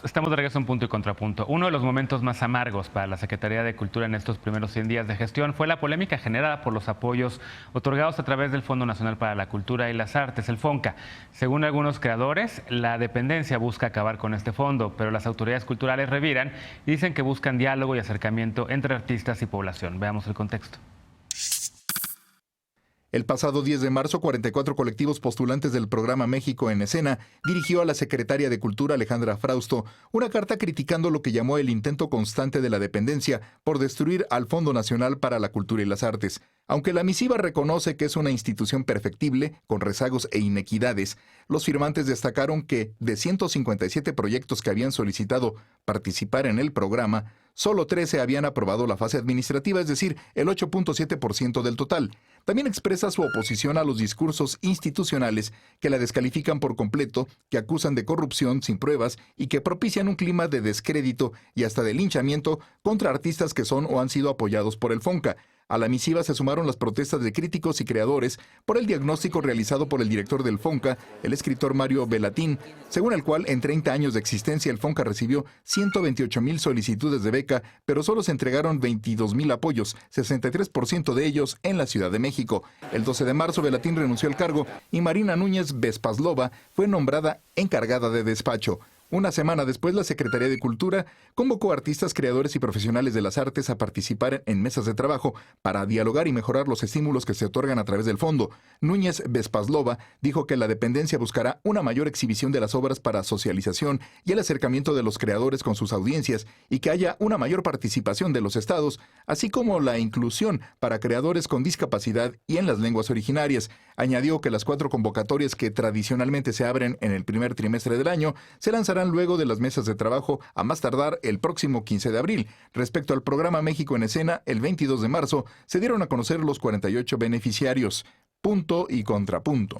Estamos de regreso en Punto y Contrapunto. Uno de los momentos más amargos para la Secretaría de Cultura en estos primeros 100 días de gestión fue la polémica generada por los apoyos otorgados a través del Fondo Nacional para la Cultura y las Artes, el FONCA. Según algunos creadores, la dependencia busca acabar con este fondo, pero las autoridades culturales reviran y dicen que buscan diálogo y acercamiento entre artistas y población. Veamos el contexto. El pasado 10 de marzo, 44 colectivos postulantes del programa México en Escena dirigió a la secretaria de Cultura, Alejandra Frausto, una carta criticando lo que llamó el intento constante de la dependencia por destruir al Fondo Nacional para la Cultura y las Artes. Aunque la misiva reconoce que es una institución perfectible, con rezagos e inequidades, los firmantes destacaron que, de 157 proyectos que habían solicitado participar en el programa, solo 13 habían aprobado la fase administrativa, es decir, el 8.7% del total. También expresa su oposición a los discursos institucionales que la descalifican por completo, que acusan de corrupción sin pruebas y que propician un clima de descrédito y hasta de linchamiento contra artistas que son o han sido apoyados por el FONCA. A la misiva se sumaron las protestas de críticos y creadores por el diagnóstico realizado por el director del FONCA, el escritor Mario Velatín, según el cual en 30 años de existencia el FONCA recibió 128,000 solicitudes de beca, pero solo se entregaron 22,000 apoyos, 63% de ellos en la Ciudad de México. El 12 de marzo Velatín renunció al cargo y Marina Núñez Vespaslova fue nombrada encargada de despacho. Una semana después, la Secretaría de Cultura convocó a artistas, creadores y profesionales de las artes a participar en mesas de trabajo para dialogar y mejorar los estímulos que se otorgan a través del fondo. Núñez Vespaslova dijo que la dependencia buscará una mayor exhibición de las obras para socialización y el acercamiento de los creadores con sus audiencias y que haya una mayor participación de los estados, así como la inclusión para creadores con discapacidad y en las lenguas originarias. Añadió que las 4 convocatorias que tradicionalmente se abren en el primer trimestre del año se lanzarán luego de las mesas de trabajo a más tardar el próximo 15 de abril. Respecto al programa México en Escena, el 22 de marzo se dieron a conocer los 48 beneficiarios. Punto y contrapunto.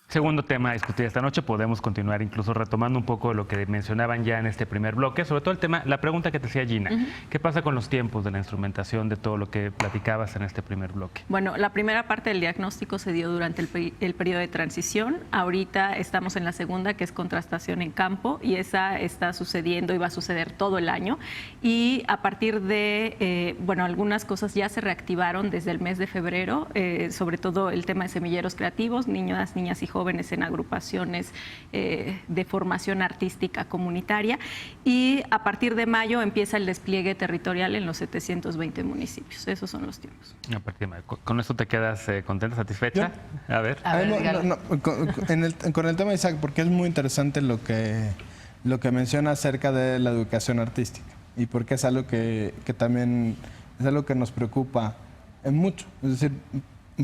Segundo tema a discutir esta noche, podemos continuar incluso retomando un poco de lo que mencionaban ya en este primer bloque, sobre todo el tema, la pregunta que te hacía Gina, ¿qué pasa con los tiempos de la instrumentación de todo lo que platicabas en este primer bloque? Bueno, la primera parte del diagnóstico se dio durante el periodo de transición, ahorita estamos en la segunda, que es contrastación en campo, y esa está sucediendo y va a suceder todo el año, y a partir de, algunas cosas ya se reactivaron desde el mes de febrero, sobre todo el tema de semilleros creativos, niñas y jóvenes en agrupaciones de formación artística comunitaria, y a partir de mayo empieza el despliegue territorial en los 720 municipios. Esos son los tiempos. A partir de mayo. ¿Con esto te quedas contenta, satisfecha? A ver, con el tema de Isaac, porque es muy interesante lo que menciona acerca de la educación artística y porque es algo que también es algo que nos preocupa mucho. Es decir,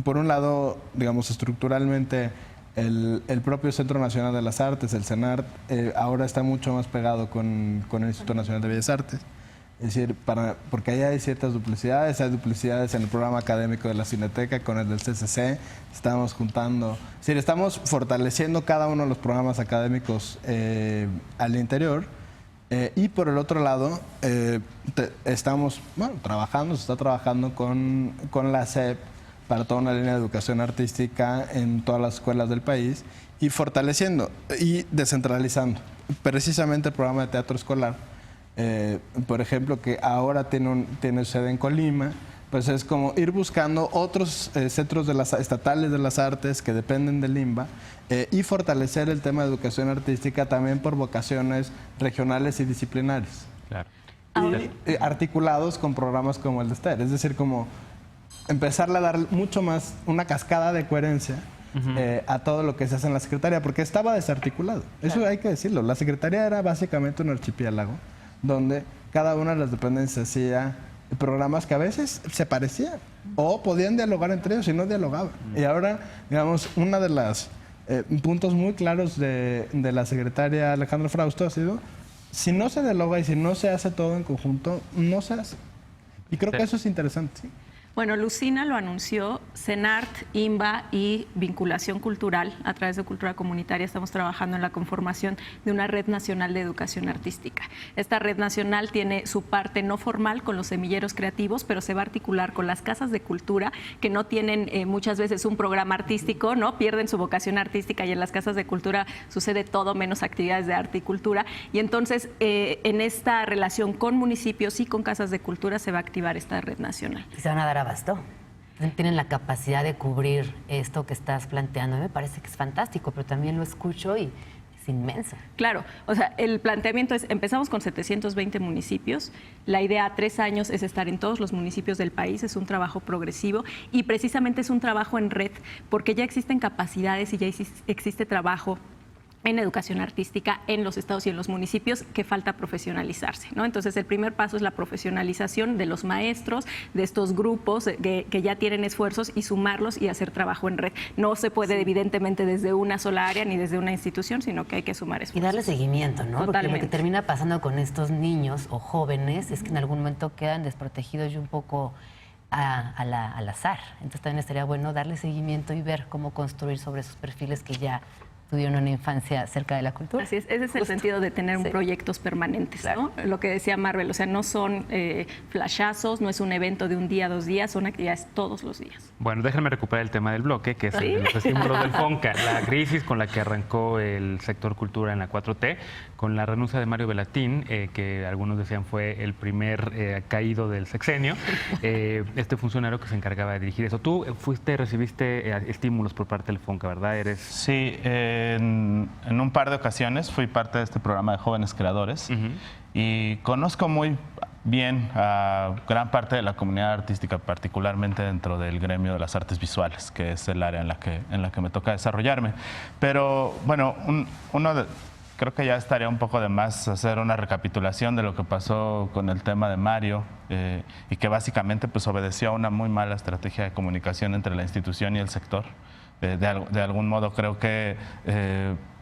por un lado, digamos, estructuralmente, el propio Centro Nacional de las Artes, el CENART, ahora está mucho más pegado con el Instituto Nacional de Bellas Artes. Es decir, porque ahí hay ciertas duplicidades, hay duplicidades en el programa académico de la Cineteca con el del CCC, estamos juntando, es decir, estamos fortaleciendo cada uno de los programas académicos al interior, y por el otro lado, estamos trabajando, se está trabajando con la SEP, para toda una línea de educación artística en todas las escuelas del país y fortaleciendo y descentralizando. Precisamente el programa de teatro escolar, por ejemplo, que ahora tiene sede en Colima, pues es como ir buscando otros centros estatales de las artes que dependen del INBA y fortalecer el tema de educación artística también por vocaciones regionales y disciplinares. Claro. Y articulados con programas como el de STER, es decir, como empezarle a dar mucho más, una cascada de coherencia a todo lo que se hace en la Secretaría, porque estaba desarticulado. Eso hay que decirlo. La Secretaría era básicamente un archipiélago donde cada una de las dependencias hacía programas que a veces se parecían o podían dialogar entre ellos y no dialogaban. Y ahora, digamos, una de las puntos muy claros de la secretaria Alejandra Frausto ha sido, si no se dialoga y si no se hace todo en conjunto, no se hace. Y creo que eso es interesante. ¿Sí? Bueno, Lucina lo anunció, CENART, INBA y Vinculación Cultural. A través de Cultura Comunitaria estamos trabajando en la conformación de una red nacional de educación artística. Esta red nacional tiene su parte no formal con los semilleros creativos, pero se va a articular con las casas de cultura que no tienen muchas veces un programa artístico, ¿no? Pierden su vocación artística y en las casas de cultura sucede todo menos actividades de arte y cultura. Y entonces en esta relación con municipios y con casas de cultura se va a activar esta red nacional. Y se van a dar abasto. Tienen la capacidad de cubrir esto que estás planteando. Me parece que es fantástico, pero también lo escucho y es inmenso. Claro, o sea, el planteamiento es, empezamos con 720 municipios, la idea a 3 años es estar en todos los municipios del país, es un trabajo progresivo y precisamente es un trabajo en red, porque ya existen capacidades y ya existe trabajo en educación artística en los estados y en los municipios que falta profesionalizarse, ¿no? Entonces, el primer paso es la profesionalización de los maestros, de estos grupos que ya tienen esfuerzos y sumarlos y hacer trabajo en red. No se puede, evidentemente, desde una sola área ni desde una institución, sino que hay que sumar esfuerzos. Y darle seguimiento, ¿no? Totalmente. Porque lo que termina pasando con estos niños o jóvenes es que en algún momento quedan desprotegidos y un poco al azar. Entonces, también estaría bueno darle seguimiento y ver cómo construir sobre esos perfiles que ya tuvieron una infancia cerca de la cultura. Así es, ese es el sentido de tener proyectos permanentes, claro, ¿no? Lo que decía Marvel, o sea, no son flashazos, no es un evento de un día, 2 días, son actividades todos los días. Bueno, déjenme recuperar el tema del bloque, que es el de los estímulos del FONCA, la crisis con la que arrancó el sector cultura en la 4T, con la renuncia de Mario Velatín, que algunos decían fue el primer caído del sexenio, este funcionario que se encargaba de dirigir eso. Tú recibiste estímulos por parte del FONCA, ¿verdad? Sí, en un par de ocasiones fui parte de este programa de jóvenes creadores y conozco muy bien a gran parte de la comunidad artística, particularmente dentro del gremio de las artes visuales, que es el área en la que me toca desarrollarme. Pero bueno, creo que ya estaría un poco de más hacer una recapitulación de lo que pasó con el tema de Mario y que básicamente pues obedeció a una muy mala estrategia de comunicación entre la institución y el sector. De algún modo creo que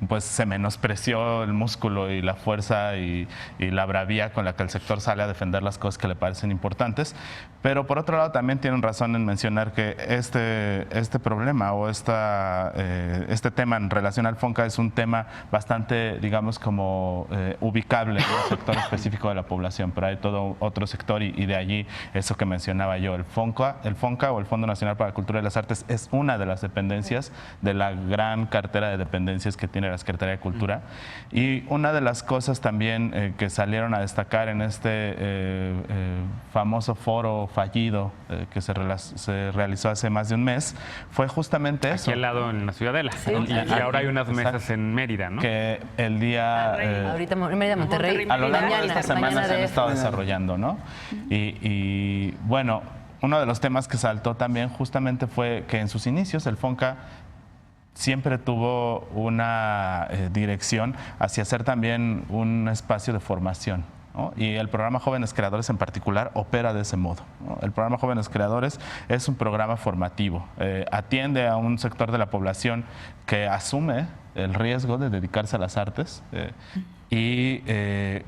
pues se menospreció el músculo y la fuerza y la bravía con la que el sector sale a defender las cosas que le parecen importantes. Pero por otro lado también tienen razón en mencionar que este problema o este tema en relación al FONCA es un tema bastante, digamos, como ubicable en un sector específico de la población, pero hay todo otro sector y de allí eso que mencionaba yo. El FONCA o el Fondo Nacional para la Cultura y las Artes es una de las dependencias de la gran cartera de dependencias que tiene la Secretaría de Cultura. Y una de las cosas también que salieron a destacar en este famoso foro fallido que se realizó hace más de un mes fue justamente eso. Aquí al lado en la Ciudadela. Sí. Y ahora hay unas mesas en Mérida, ¿no? Que el día... ahorita en Mérida, Monterrey. A lo largo de esta semana se han estado desarrollando, ¿no? Y bueno, uno de los temas que saltó también justamente fue que en sus inicios el FONCA siempre tuvo una dirección hacia ser también un espacio de formación, ¿no? Y el programa Jóvenes Creadores en particular opera de ese modo, ¿no? El programa Jóvenes Creadores es un programa formativo, atiende a un sector de la población que asume el riesgo de dedicarse a las artes y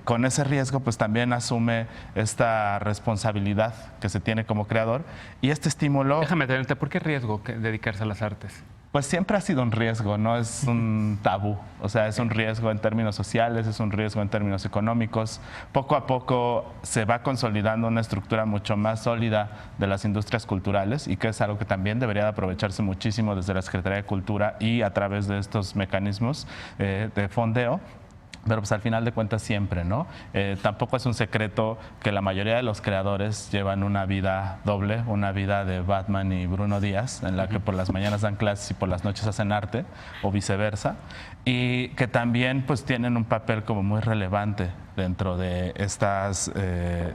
con ese riesgo pues también asume esta responsabilidad que se tiene como creador y este estímulo... Déjame tenerte, ¿por qué riesgo dedicarse a las artes? Pues siempre ha sido un riesgo, no es un tabú. O sea, es un riesgo en términos sociales, es un riesgo en términos económicos. Poco a poco se va consolidando una estructura mucho más sólida de las industrias culturales y que es algo que también debería de aprovecharse muchísimo desde la Secretaría de Cultura y a través de estos mecanismos de fondeo. Pero pues al final de cuentas siempre, ¿no? Tampoco es un secreto que la mayoría de los creadores llevan una vida doble, una vida de Batman y Bruno Díaz, en la que por las mañanas dan clases y por las noches hacen arte, o viceversa, y que también pues tienen un papel como muy relevante dentro de estas,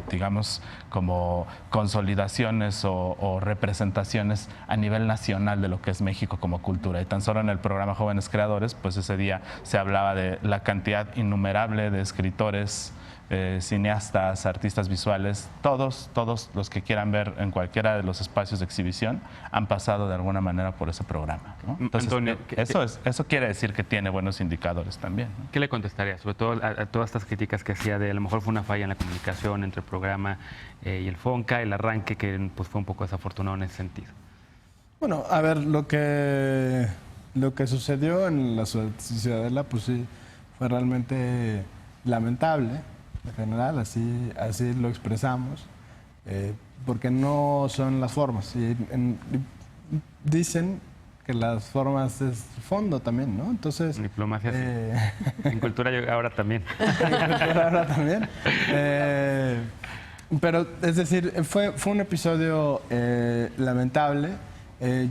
digamos, como consolidaciones o representaciones a nivel nacional de lo que es México como cultura. Y tan solo en el programa Jóvenes Creadores, pues ese día se hablaba de la cantidad innumerable de escritores cineastas, artistas visuales, todos los que quieran ver en cualquiera de los espacios de exhibición han pasado de alguna manera por ese programa, ¿no? Entonces, Antonio, eso quiere decir que tiene buenos indicadores también, ¿no? ¿Qué le contestaría? Sobre todo a todas estas críticas que hacía de a lo mejor fue una falla en la comunicación entre el programa y el FONCA, el arranque que pues, fue un poco desafortunado en ese sentido. Bueno, a ver, lo que sucedió en la Ciudadela, pues sí, fue realmente lamentable, en general, así lo expresamos, porque no son las formas. Dicen que las formas es fondo también, ¿no? Entonces... Diplomacia, sí. En cultura ahora también. En cultura ahora también. Pero, es decir, fue un episodio lamentable.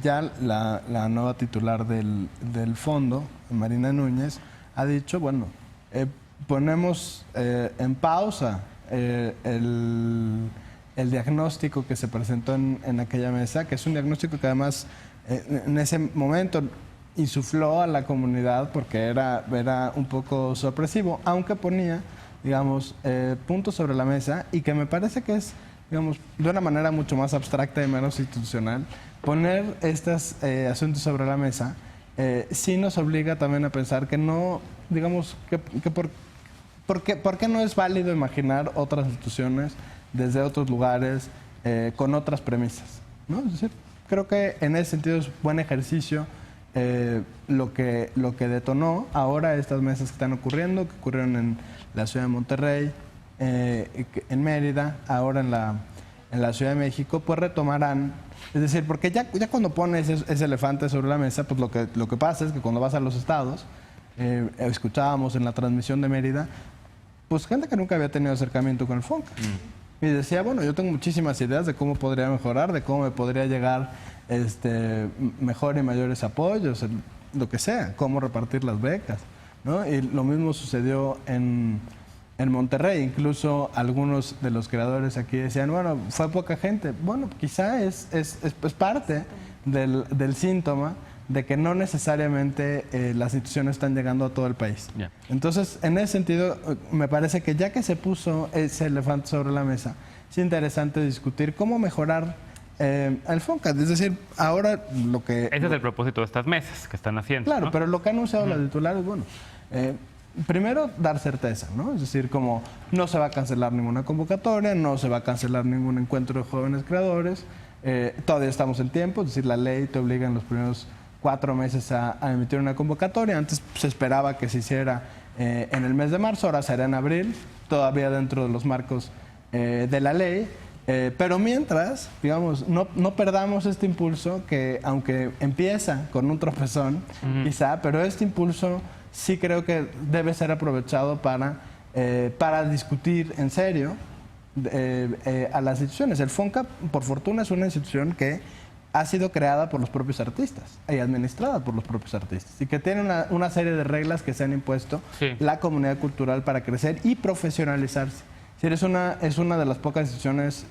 Ya la nueva titular del fondo, Marina Núñez, ha dicho, bueno, ponemos en pausa el diagnóstico que se presentó en aquella mesa, que es un diagnóstico que además en ese momento insufló a la comunidad porque era un poco sorpresivo, aunque ponía, digamos, puntos sobre la mesa y que me parece que es, digamos, de una manera mucho más abstracta y menos institucional, poner estos asuntos sobre la mesa sí nos obliga también a pensar que no, digamos, ¿por qué no es válido imaginar otras instituciones desde otros lugares con otras premisas, ¿no? Es decir, creo que en ese sentido es buen ejercicio lo que detonó ahora estas mesas que están ocurriendo, que ocurrieron en la ciudad de Monterrey, en Mérida, ahora en la Ciudad de México, pues retomarán. Es decir, porque ya cuando pones ese elefante sobre la mesa, pues lo que pasa es que cuando vas a los estados, escuchábamos en la transmisión de Mérida, pues gente que nunca había tenido acercamiento con el FONCA. Y decía, bueno, yo tengo muchísimas ideas de cómo podría mejorar, de cómo me podría llegar mejor y mayores apoyos, lo que sea, cómo repartir las becas, ¿no? Y lo mismo sucedió en Monterrey. Incluso algunos de los creadores aquí decían, bueno, fue poca gente. Bueno, quizá es parte del síntoma de que no necesariamente las instituciones están llegando a todo el país. Yeah. Entonces, en ese sentido, me parece que ya que se puso ese elefante sobre la mesa, es interesante discutir cómo mejorar el FONCA. Es decir, ahora lo que... Ese es el propósito de estas mesas que están haciendo. Claro, ¿no? pero lo que han anunciado las titulares, bueno, primero dar certeza, ¿no? Es decir, como no se va a cancelar ninguna convocatoria, no se va a cancelar ningún encuentro de jóvenes creadores, todavía estamos en tiempo, es decir, la ley te obliga en los primeros 4 meses a emitir una convocatoria. Antes se esperaba que se hiciera en el mes de marzo, ahora será en abril, todavía dentro de los marcos de la ley. Pero mientras, digamos, no perdamos este impulso que, aunque empieza con un tropezón, quizá, pero este impulso sí creo que debe ser aprovechado para discutir en serio a las instituciones. El FONCA, por fortuna, es una institución que ha sido creada por los propios artistas y administrada por los propios artistas y que tiene una serie de reglas que se han impuesto la comunidad cultural para crecer y profesionalizarse. Es una de las pocas instituciones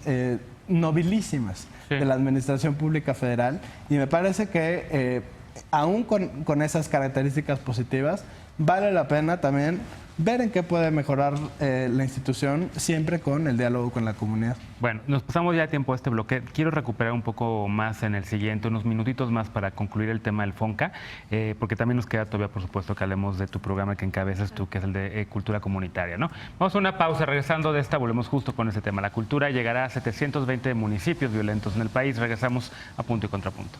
nobilísimas de la Administración Pública Federal y me parece que aún con esas características positivas vale la pena también ver en qué puede mejorar la institución, siempre con el diálogo con la comunidad. Bueno, nos pasamos ya de tiempo a este bloque. Quiero recuperar un poco más en el siguiente, unos minutitos más para concluir el tema del FONCA, porque también nos queda todavía, por supuesto, que hablemos de tu programa que encabezas tú, que es el de Cultura Comunitaria, ¿no? Vamos a una pausa. Regresando de esta, volvemos justo con ese tema. La cultura llegará a 720 municipios violentos en el país. Regresamos a Punto y Contrapunto.